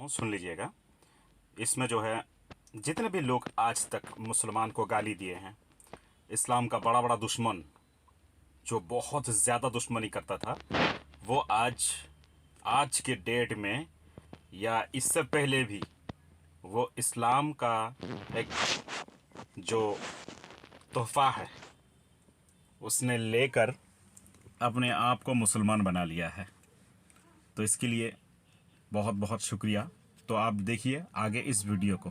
हूँ, सुन लीजिएगा। इसमें जो है जितने भी लोग आज तक मुसलमान को गाली दिए हैं, इस्लाम का बड़ा बड़ा दुश्मन जो बहुत ज़्यादा दुश्मनी करता था, वो आज आज के डेट में या इससे पहले भी वो इस्लाम का एक जो तोहफ़ा है उसने लेकर अपने आप को मुसलमान बना लिया है। तो इसके लिए बहुत बहुत शुक्रिया। तो आप देखिए आगे इस वीडियो को।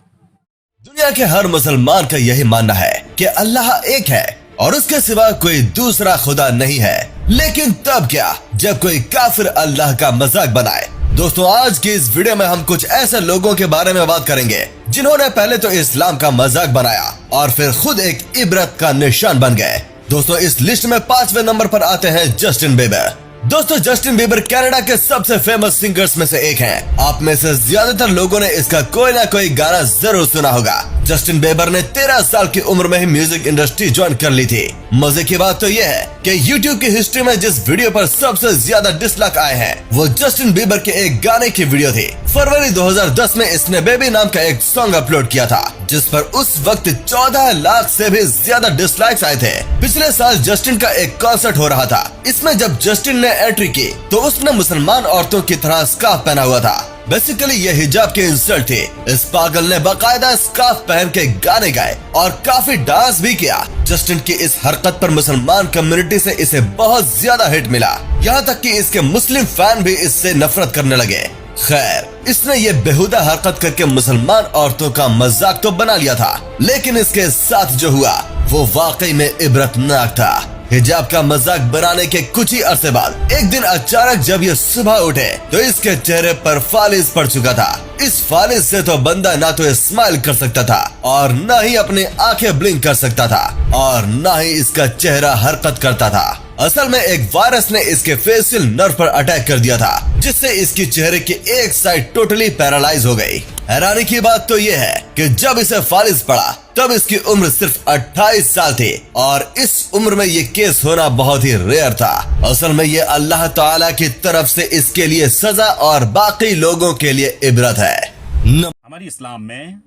दुनिया के हर मुसलमान का यही मानना है कि अल्लाह एक है और उसके सिवा कोई दूसरा खुदा नहीं है। लेकिन तब क्या जब कोई काफिर अल्लाह का मजाक बनाए। दोस्तों, आज की इस वीडियो में हम कुछ ऐसे लोगों के बारे में बात करेंगे जिन्होंने पहले तो इस्लाम का मजाक बनाया और फिर खुद एक इबरत का निशान बन गए। दोस्तों, इस लिस्ट में 5वें नंबर पर आते हैं जस्टिन बीबर। दोस्तों, जस्टिन बीबर कनाडा के सबसे फेमस सिंगर्स में से एक हैं। आप में से ज्यादातर लोगों ने इसका कोई ना कोई गाना जरूर सुना होगा। जस्टिन बीबर ने 13 साल की उम्र में ही म्यूजिक इंडस्ट्री ज्वाइन कर ली थी। मजे की बात तो यह है कि YouTube की हिस्ट्री में जिस वीडियो पर सबसे ज्यादा डिसलाइक आए हैं वो जस्टिन बीबर के एक गाने की वीडियो थी। फरवरी 2010 में इसने बेबी नाम का एक सॉन्ग अपलोड किया था जिस पर उस वक्त 14 लाख से भी ज्यादा डिसलाइक्स आए थे। पिछले साल जस्टिन का एक कॉन्सर्ट हो रहा था। इसमें जब जस्टिन ने एंट्री की तो उसने मुसलमान औरतों की तरह स्कार्फ पहना हुआ था। बेसिकली ये हिजाब की इंसल्ट थी। इस पागल ने बाकायदा स्कार्फ पहन के गाने गाए और काफी डांस भी किया। जस्टिन की इस हरकत पर मुसलमान कम्युनिटी से इसे बहुत ज्यादा हिट मिला। यहाँ तक कि इसके मुस्लिम फैन भी इससे नफरत करने लगे। खैर, इसने ये बेहुदा हरकत करके मुसलमान औरतों का मजाक तो बना लिया था, लेकिन इसके साथ जो हुआ वो वाकई में इबरतनाक था। हिजाब का मजाक बनाने के कुछ ही अरसे बाद एक दिन अचानक जब ये सुबह उठे तो इसके चेहरे पर फालिज पड़ चुका था। इस फालिज से तो बंदा ना तो स्माइल कर सकता था और ना ही अपनी आंखें ब्लिंक कर सकता था और ना ही इसका चेहरा हरकत करता था। असल में एक वायरस ने इसके फेशियल नर्व पर अटैक कर दिया था जिससे इसकी चेहरे की एक साइड टोटली पैरालाइज हो गई। हैरानी की बात तो ये है कि जब इसे फालिज पड़ा तब इसकी उम्र सिर्फ 28 साल थी और इस उम्र में ये केस होना बहुत ही रेयर था। असल में ये अल्लाह ताला की तरफ से इसके लिए सजा और बाकी लोगों के लिए इबरत है। हमारी इस्लाम में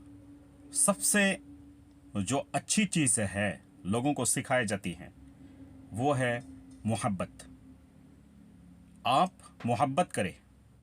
सबसे जो अच्छी चीज़ है लोगों को सिखाई जाती है वो है मोहब्बत। आप मोहब्बत करें।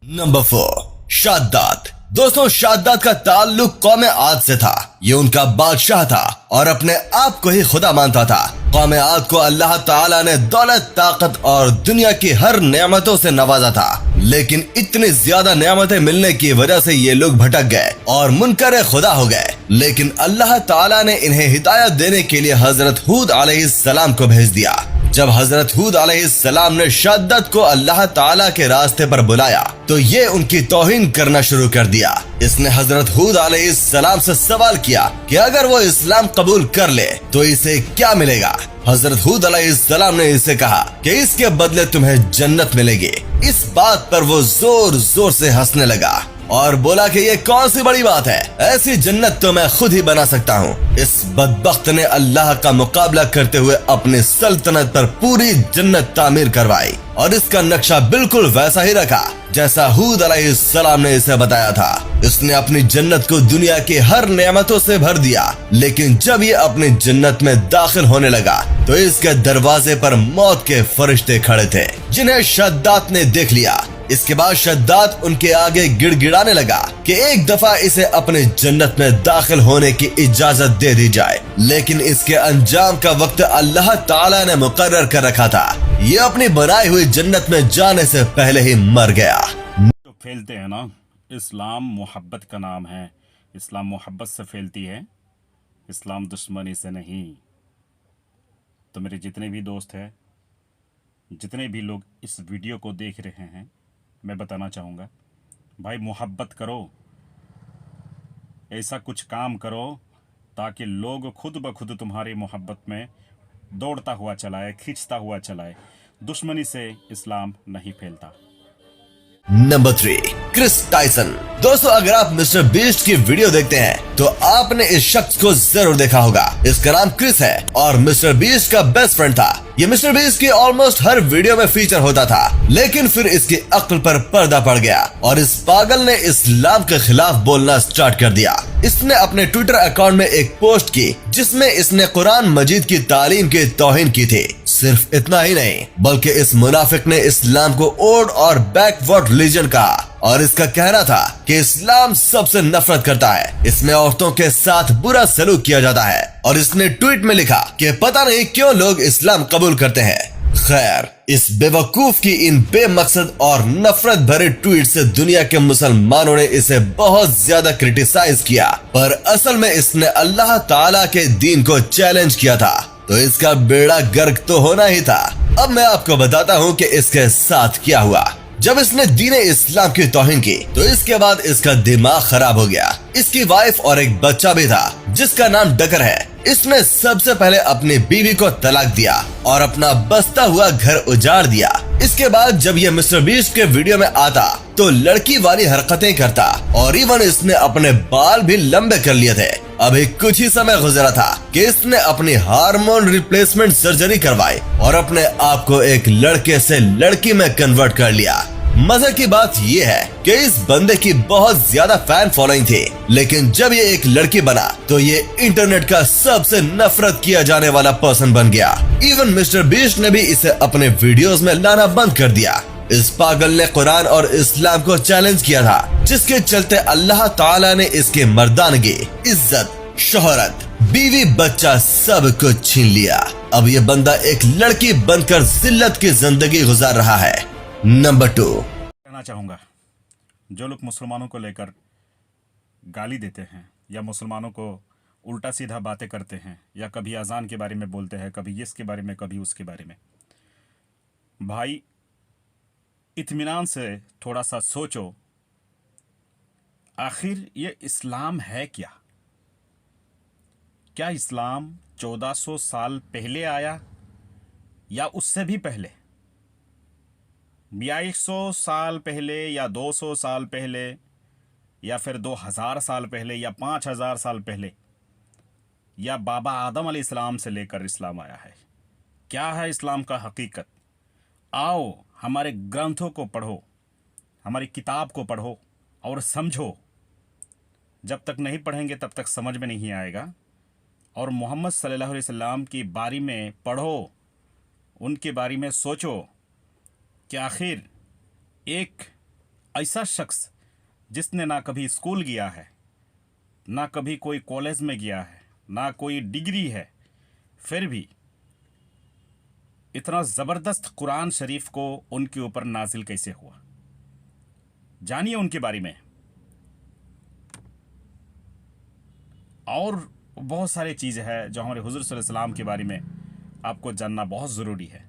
नंबर 4, शाद्दाद। दोस्तों, शाद्दाद का ताल्लुक कौम आद से था। ये उनका बादशाह था और अपने आप को ही खुदा मानता था। कौम आद को अल्लाह ताला ने दौलत, ताकत और दुनिया की हर नेमतों से नवाजा था, लेकिन इतनी ज्यादा नेमतें मिलने की वजह से ये लोग भटक गए और मुनकर खुदा हो गए। लेकिन अल्लाह ताला ने इन्हें हिदायत देने के लिए हजरत हूद अलैहिस्सलाम को भेज दिया। जब हजरत हूद अलैहिस्सलाम ने शाद्दाद को अल्लाह ताला के रास्ते पर बुलाया तो ये उनकी तौहीन करना शुरू कर दिया। इसने हजरत हूद अलैहिस्सलाम से सवाल किया कि अगर वो इस्लाम कबूल कर ले तो इसे क्या मिलेगा। हजरत हूद अलैहिस्सलाम ने इसे कहा कि इसके बदले तुम्हें जन्नत मिलेगी। इस बात पर वो जोर जोर से हंसने लगा और बोला कि ये कौन सी बड़ी बात है, ऐसी जन्नत तो मैं खुद ही बना सकता हूँ। इस बदबख्त ने अल्लाह का मुकाबला करते हुए अपनी सल्तनत पर पूरी जन्नत तामीर करवाई और इसका नक्शा बिल्कुल वैसा ही रखा जैसा हूद अलैहिस्सलाम ने इसे बताया था। इसने अपनी जन्नत को दुनिया की हर नेमतों से भर दिया, लेकिन जब ये अपनी जन्नत में दाखिल होने लगा तो इसके दरवाजे पर मौत के फरिश्ते खड़े थे जिन्हें शद्दाद ने देख लिया। इसके बाद शद्दाद उनके आगे गिड़गिड़ाने लगा कि एक दफा इसे अपने जन्नत में दाखिल होने की इजाजत दे दी जाए, लेकिन इसके अंजाम का वक्त अल्लाह ताला ने मुकर्रर कर रखा था। ये अपनी बनाई हुई जन्नत में जाने से पहले ही मर गया। जो फैलते हैं ना, इस्लाम मोहब्बत का नाम है। इस्लाम मोहब्बत से फैलती है, इस्लाम दुश्मनी से नहीं। तो मेरे जितने भी दोस्त हैं, जितने भी लोग इस वीडियो को देख रहे हैं, मैं बताना चाहूँगा भाई मोहब्बत करो। ऐसा कुछ काम करो ताकि लोग खुद ब खुद तुम्हारी मोहब्बत में दौड़ता हुआ चलाए, खींचता हुआ चलाए। दुश्मनी से इस्लाम नहीं फैलता। Number 3, Chris Tyson. दोस्तों, अगर आप मिस्टर बीस्ट की वीडियो देखते हैं तो आपने इस शख्स को जरूर देखा होगा। इसका नाम क्रिस है और मिस्टर बीस्ट का बेस्ट फ्रेंड था। ये मिस्टर बीस्ट की ऑलमोस्ट हर वीडियो में फीचर होता था, लेकिन फिर इसकी अक्ल पर पर्दा पड़ गया और इस पागल ने इस्लाम के खिलाफ बोलना स्टार्ट कर दिया। इसने अपने ट्विटर अकाउंट में एक पोस्ट की जिसमें इसने कुरान मजीद की तालीम की तौहीन की थी। सिर्फ इतना ही नहीं, बल्कि इस मुनाफिक ने इस्लाम को ओल्ड और बैकवर्ड रिलीजन कहा और इसका कहना था कि इस्लाम सबसे नफरत करता है, इसमें औरतों के साथ बुरा सलूक किया जाता है और इसने ट्वीट में लिखा कि पता नहीं क्यों लोग इस्लाम कबूल करते हैं। खैर, इस बेवकूफ की इन बेमकसद और नफरत भरे ट्वीट से दुनिया के मुसलमानों ने इसे बहुत ज्यादा क्रिटिसाइज किया, पर असल में इसने अल्लाह ताला के दीन को चैलेंज किया था, तो इसका बेड़ा गर्क तो होना ही था। अब मैं आपको बताता हूँ कि इसके साथ क्या हुआ। जब इसने दीन इस्लाम की तौहीन की तो इसके बाद इसका दिमाग खराब हो गया। इसकी वाइफ और एक बच्चा भी था जिसका नाम डकर है। इसने सबसे पहले अपनी बीवी को तलाक दिया और अपना बसता हुआ घर उजाड़ दिया। इसके बाद जब ये मिस्टर बीस्ट के वीडियो में आता तो लड़की वाली हरकतें करता और इवन इसने अपने बाल भी लंबे कर लिए थे। अभी कुछ ही समय गुजरा था कि इसने अपनी हार्मोन रिप्लेसमेंट सर्जरी करवाई और अपने आप को एक लड़के से लड़की में कन्वर्ट कर लिया। मजे की बात ये है कि इस बंदे की बहुत ज्यादा फैन फॉलोइंग थी, लेकिन जब ये एक लड़की बना तो ये इंटरनेट का सबसे नफरत किया जाने वाला पर्सन बन गया। इवन मिस्टर बीस्ट ने भी इसे अपने वीडियोस में लाना बंद कर दिया। इस पागल ने कुरान और इस्लाम को चैलेंज किया था, जिसके चलते अल्लाह ताला ने इसके मर्दानगी, इज्जत, शोहरत, बीवी, बच्चा सब कुछ छीन लिया। अब ये बंदा एक लड़की बनकर जिल्लत की जिंदगी गुजार रहा है। नंबर 2, कहना चाहूँगा, जो लोग मुसलमानों को लेकर गाली देते हैं या मुसलमानों को उल्टा सीधा बातें करते हैं या कभी अजान के बारे में बोलते हैं, कभी इसके बारे में, कभी उसके बारे में, भाई इत्मीनान से थोड़ा सा सोचो, आखिर ये इस्लाम है क्या? क्या इस्लाम 1400 साल पहले आया या उससे भी पहले, या 100 साल पहले या 200 साल पहले या फिर 2000 साल पहले या 5000 साल पहले, या बाबा आदम अलैहिस्सलाम से लेकर इस्लाम आया है? क्या है इस्लाम का हकीकत? आओ हमारे ग्रंथों को पढ़ो, हमारी किताब को पढ़ो और समझो। जब तक नहीं पढ़ेंगे तब तक समझ में नहीं आएगा। और मोहम्मद सल्लल्लाहु अलैहि वसल्लम की बारी में पढ़ो, उनके बारे में सोचो कि आखिर एक ऐसा शख्स जिसने ना कभी स्कूल गया है, ना कभी कोई कॉलेज में गया है, ना कोई डिग्री है, फिर भी इतना ज़बरदस्त कुरान शरीफ को उनके ऊपर नाजिल कैसे हुआ? जानिए उनके बारे में। और बहुत सारी चीज़ें हैं जो हमारे हुज़ूर सल्लल्लाहु अलैहि वसल्लम के बारे में आपको जानना बहुत ज़रूरी है।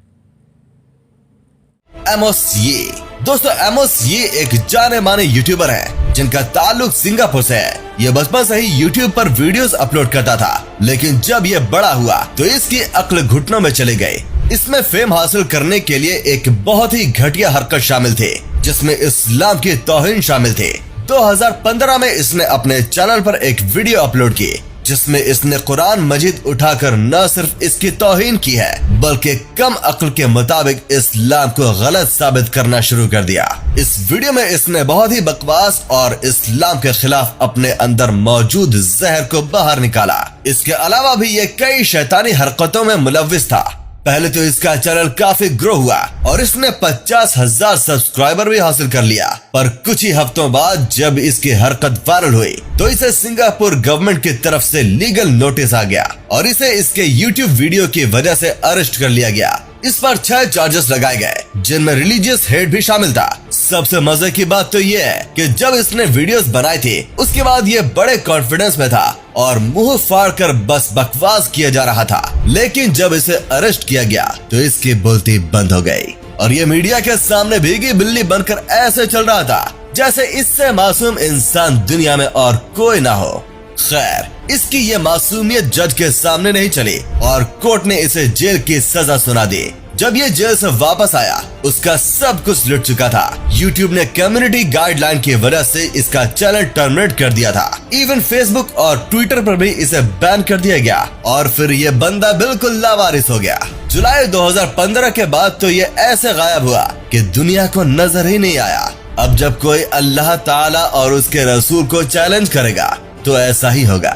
एमोस ये, दोस्तों एमोस ये एक जाने माने यूट्यूबर है जिनका ताल्लुक सिंगापुर से है। ये बचपन से ही यूट्यूब पर वीडियोस अपलोड करता था, लेकिन जब ये बड़ा हुआ तो इसकी अक्ल घुटनों में चली गई। इसमें फेम हासिल करने के लिए एक बहुत ही घटिया हरकत शामिल थी, जिसमें इस्लाम की तौहीन शामिल थी। 2015 में इसने अपने चैनल पर एक वीडियो अपलोड की जिसमें इसने कुरान मजीद उठाकर न सिर्फ इसकी तौहीन की है, बल्कि कम अक्ल के मुताबिक इस्लाम को गलत साबित करना शुरू कर दिया। इस वीडियो में इसने बहुत ही बकवास और इस्लाम के खिलाफ अपने अंदर मौजूद जहर को बाहर निकाला। इसके अलावा भी ये कई शैतानी हरकतों में मुलव्विस था। पहले तो इसका चैनल काफी ग्रो हुआ और इसने 50,000 सब्सक्राइबर भी हासिल कर लिया, पर कुछ ही हफ्तों बाद जब इसकी हरकत वायरल हुई तो इसे सिंगापुर गवर्नमेंट की तरफ से लीगल नोटिस आ गया और इसे इसके YouTube वीडियो की वजह से अरेस्ट कर लिया गया। इस पर 6 चार्जेस लगाए गए, जिनमें रिलीजियस हेट भी शामिल था। सबसे मजे की बात तो ये है कि जब इसने वीडियोस बनाई थी उसके बाद ये बड़े कॉन्फिडेंस में था और मुंह फाड़ कर बस बकवास किया जा रहा था, लेकिन जब इसे अरेस्ट किया गया तो इसकी बोलती बंद हो गई और ये मीडिया के सामने भीगी बिल्ली बनकर ऐसे चल रहा था जैसे इससे मासूम इंसान दुनिया में और कोई ना हो। खैर, इसकी ये मासूमियत जज के सामने नहीं चली और कोर्ट ने इसे जेल की सजा सुना दी। जब ये जेल से वापस आया उसका सब कुछ लुट चुका था। यूट्यूब ने कम्युनिटी गाइडलाइन की वजह से इसका चैनल टर्मिनेट कर दिया था। इवन फेसबुक और ट्विटर पर भी इसे बैन कर दिया गया और फिर ये बंदा बिल्कुल लावारिस हो गया। जुलाई 2015 के बाद तो ये ऐसे गायब हुआ कि दुनिया को नजर ही नहीं आया। अब जब कोई अल्लाह ताला और उसके रसूल को चैलेंज करेगा तो ऐसा ही होगा।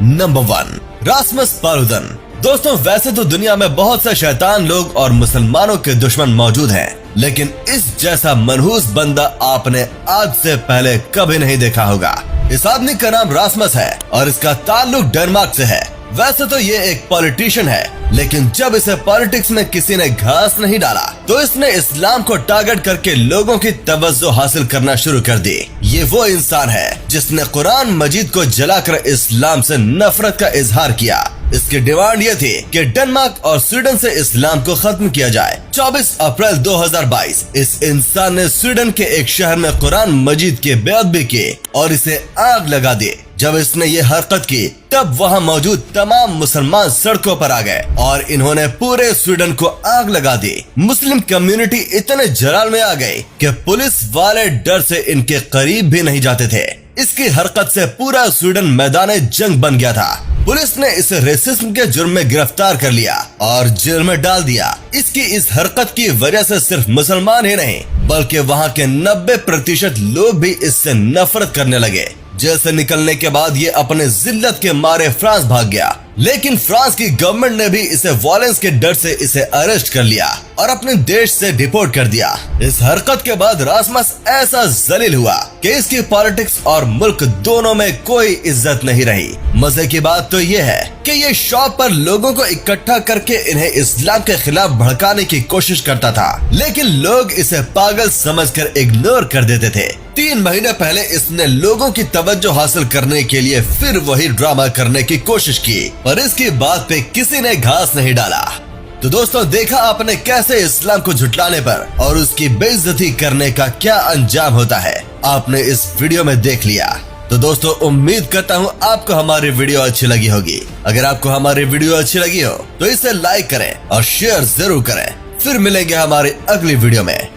Number 1, Rasmus Paludan. दोस्तों, वैसे तो दुनिया में बहुत से शैतान लोग और मुसलमानों के दुश्मन मौजूद हैं, लेकिन इस जैसा मनहूस बंदा आपने आज से पहले कभी नहीं देखा होगा। इस आदमी का नाम रासमस है और इसका ताल्लुक डेनमार्क से है। वैसे तो ये एक पॉलिटिशियन है, लेकिन जब इसे पॉलिटिक्स में किसी ने घास नहीं डाला तो इसने इस्लाम को टारगेट करके लोगों की तवज्जो हासिल करना शुरू कर दी। ये वो इंसान है जिसने कुरान मजीद को जलाकर इस्लाम से नफरत का इजहार किया। इसकी डिमांड ये थी कि डेनमार्क और स्वीडन से इस्लाम को खत्म किया जाए। 24 अप्रैल 2022 इस इंसान ने स्वीडन के एक शहर में कुरान मजीद की बेअदबी की और इसे आग लगा दी। जब इसने ये हरकत की तब वहाँ मौजूद तमाम मुसलमान सड़कों पर आ गए और इन्होंने पूरे स्वीडन को आग लगा दी। मुस्लिम कम्युनिटी इतने जलाल में आ गई कि पुलिस वाले डर से इनके करीब भी नहीं जाते थे। इसकी हरकत से पूरा स्वीडन मैदान जंग बन गया था। पुलिस ने इसे रेसिज्म के जुर्म में गिरफ्तार कर लिया और जेल में डाल दिया। इसकी इस हरकत की वजह से सिर्फ मुसलमान ही नहीं बल्कि वहाँ के 90% लोग भी इससे नफरत करने लगे। जेल से निकलने के बाद ये अपने जिल्लत के मारे फ्रांस भाग गया, लेकिन फ्रांस की गवर्नमेंट ने भी इसे वायलेंस के डर से इसे अरेस्ट कर लिया और अपने देश से डिपोर्ट कर दिया। इस हरकत के बाद रासमस ऐसा जलील हुआ कि इसकी पॉलिटिक्स और मुल्क दोनों में कोई इज्जत नहीं रही। मजे की बात तो ये है कि ये शॉप पर लोगों को इकट्ठा करके इन्हें इस्लाम के खिलाफ भड़काने की कोशिश करता था, लेकिन लोग इसे पागल समझकर इग्नोर कर देते थे। 3 महीने पहले इसने लोगों की तवज्जो हासिल करने के लिए फिर वही ड्रामा करने की कोशिश की, पर इसकी बात पे किसी ने घास नहीं डाला। तो दोस्तों, देखा आपने कैसे इस्लाम को झुटलाने पर और उसकी बेइज्जती करने का क्या अंजाम होता है। आपने इस वीडियो में देख लिया। तो दोस्तों, उम्मीद करता हूँ आपको हमारी वीडियो अच्छी लगी होगी। अगर आपको हमारी वीडियो अच्छी लगी हो तो इसे लाइक करें और शेयर जरूर करें। फिर मिलेंगे हमारी अगली वीडियो में।